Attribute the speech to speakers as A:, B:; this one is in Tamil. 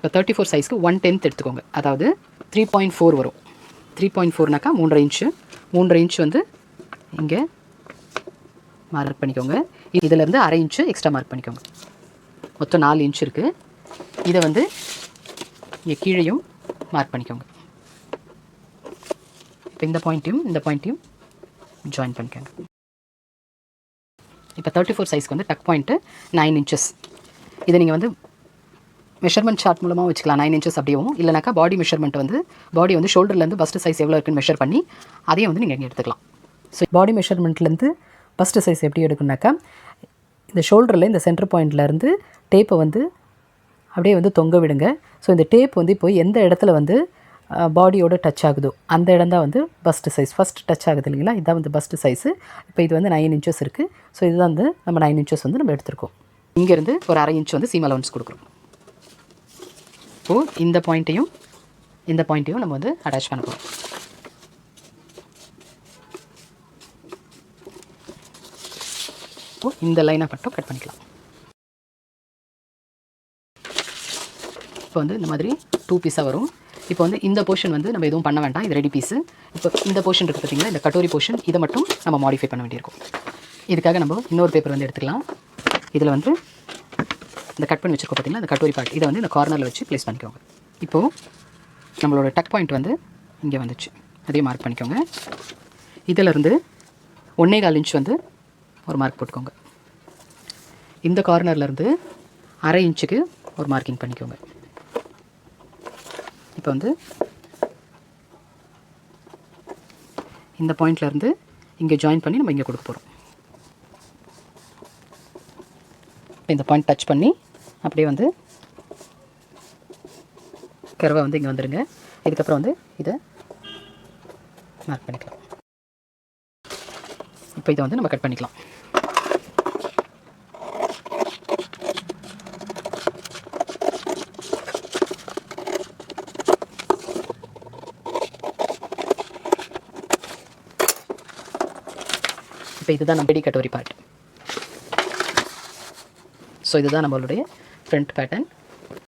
A: இப்போ 34 சைஸ்க்கு 1/10 எடுத்துக்கோங்க. அதாவது 3.4 வரும். 3.4னாக்கா 3.5 இன்ச்சு. 3.5 இன்ச்சு வந்து இங்கே மார்க் பண்ணிக்கோங்க. இதிலேருந்து 1/2 இன்ச்சு எக்ஸ்ட்ரா மார்க் பண்ணிக்கோங்க. மொத்தம் 4 இன்ச் இருக்குது. இதை வந்து இங்கே கீழேயும் மார்க் பண்ணிக்கோங்க. இப்போ இந்த பாயிண்ட்டையும் ஜாயின் பண்ணிக்கோங்க. இப்போ 34 சைஸ்க்கு வந்து டக் பாயிண்ட்டு 9 இன்ச்சஸ். இதை நீங்கள் வந்து மெஷர்மெண்ட் சார்ட் மூலமாக வச்சுக்கலாம். 9 இன்ச்சஸ் அப்படியும் இல்லைனாக்கா பாடி மெஷர்மெண்ட் வந்து பாடி வந்து ஷோல்டர்லேருந்து பஸ்ட் சைஸ் எவ்வளோ இருக்குன்னு மெஷர் பண்ணி அதையும் வந்து நீங்கள் இங்கே எடுத்துக்கலாம். ஸோ பாடி மெஷர்மெண்ட்லேருந்து பஸ்ட் சைஸ் எப்படி எடுக்கணுனாக்கா இந்த ஷோல்டரில் இந்த சென்டர் பாயிண்ட்லேருந்து டேப்பை வந்து அப்படியே வந்து தொங்க விடுங்க. ஸோ இந்த டேப் வந்து இப்போ எந்த இடத்துல வந்து பாடியோட டச் ஆகுதோ அந்த இடம் தான் வந்து பஸ்ட் சைஸ். ஃபஸ்ட் டச் ஆகுது இல்லைங்களா, இதுதான் வந்து பஸ்ட் சைஸு. இப்போ இது வந்து 9 இன்ச்சஸ் இருக்குது. ஸோ இதுதான் வந்து நம்ம 9 இன்ச்சஸ் வந்து நம்ம எடுத்துருக்கோம். இங்கேருந்து ஒரு 1/2 இன்ச் வந்து சீம் அலவன்ஸ் கொடுக்குறோம். இப்போது இந்த பாயிண்ட்டையும் நம்ம வந்து அட்டாச் பண்ண போகிறோம். இப்போது இந்த லைனை மட்டும் கட் பண்ணிக்கலாம். இப்போ வந்து இந்த மாதிரி 2 பீஸாக வரும். இப்போ வந்து இந்த போர்ஷன் வந்து நம்ம எதுவும் பண்ண வேண்டாம், இது ரெடி பீஸு. இப்போ இந்த போர்ஷன் இருக்குது பார்த்தீங்களா, இந்த கட்டோரி போர்ஷன், இதை மட்டும் நம்ம மாடிஃபை பண்ண வேண்டியிருக்கும். இதுக்காக நம்ம இன்னொரு பேப்பர் வந்து எடுத்துக்கலாம். இதில் வந்து இந்த கட் பண்ணி வச்சுருக்கோம் பார்த்தீங்களா, இந்த கட்டோரி பார்ட், இதை வந்து இந்த கார்னரில் வச்சு ப்ளேஸ் பண்ணிக்கோங்க. இப்போது நம்மளோட டக் பாயிண்ட் வந்து இங்கே வந்துச்சு, அதையும் மார்க் பண்ணிக்கோங்க. இதிலேருந்து 1.25 இன்ச் வந்து ஒரு மார்க் போட்டுக்கோங்க. இந்த கார்னர்லேருந்து 1/2 இன்ச்சுக்கு ஒரு மார்க்கிங் பண்ணிக்கோங்க. இப்போ வந்து இந்த பாயிண்ட்லேருந்து இங்கே ஜாயின் பண்ணி நம்ம இங்கே கொடுக்க போகிறோம். இந்த பாயிண்ட் டச் பண்ணி அப்படியே வந்து கர்வை வந்து இங்கே வந்துடுங்க. இதுக்கப்புறம் வந்து இதை மார்க் பண்ணிக்கலாம். இப்போ இதை வந்து நம்ம கட் பண்ணிக்கலாம். இப்போ இதுதான் நம்ம ரெடி கட்டோரி பார்ட். ஸோ இதுதான் நம்மளுடைய ஃப்ரண்ட் பேட்டர்ன்.